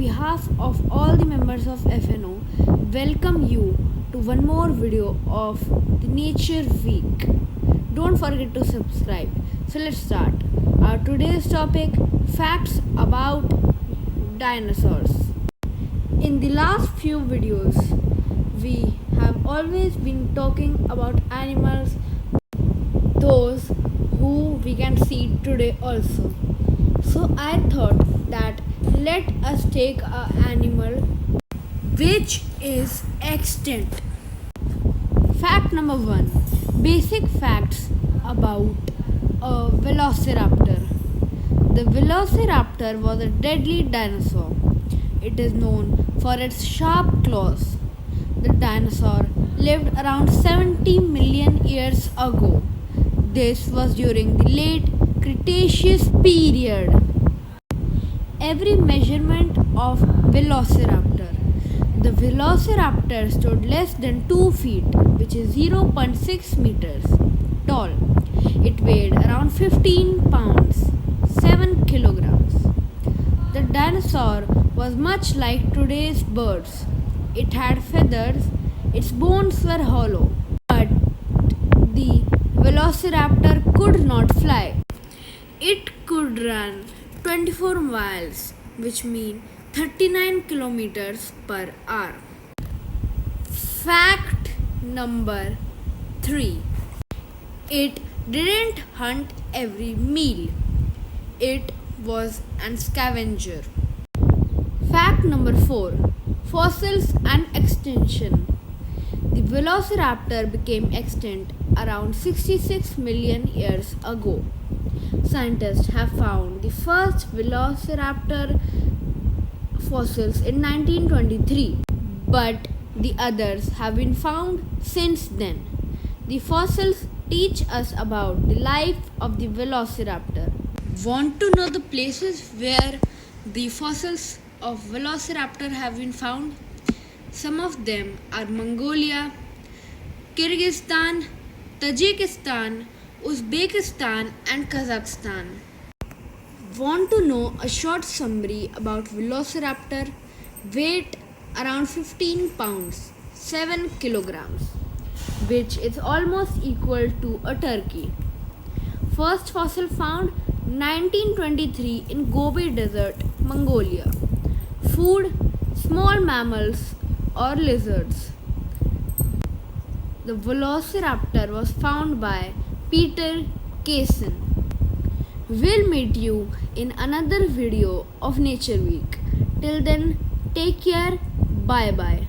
behalf of all the members of FNO, welcome you to one more video of the Nature Week. Don't forget to subscribe. So let's start. Our today's topic: facts about dinosaurs. In the last few videos, we have always been talking about animals, those who we can see today also. So I thought that let us take an animal which is extinct. Fact number 1. Basic facts about a velociraptor. The velociraptor was a deadly dinosaur. It is known for its sharp claws. The dinosaur lived around 70 million years ago. This was during the late Cretaceous period. Every measurement of velociraptor. The velociraptor stood less than 2 feet, which is 0.6 meters tall. It weighed around 15 pounds, 7 kilograms. The dinosaur was much like today's birds. It had feathers, its bones were hollow, but the velociraptor could not fly. It could run 24 miles, which means 39 kilometers per hour. Fact number 3. It didn't hunt every meal. It was a scavenger. Fact number 4. Fossils and extinction. The velociraptor became extinct around 66 million years ago. Scientists have found the first velociraptor fossils in 1923, but the others have been found since then. The fossils teach us about the life of the velociraptor. Want to know the places where the fossils of velociraptor have been found? Some of them are Mongolia, Kyrgyzstan, Tajikistan, Uzbekistan and Kazakhstan. Want to know a short summary about velociraptor? Weight around 15 pounds, 7 kilograms, which is almost equal to a turkey. First fossil found 1923 in Gobi Desert, Mongolia. Food: small mammals or lizards. The velociraptor was found by Peter Kaysen. We'll meet you in another video of Nature Week. Till then, take care. Bye bye.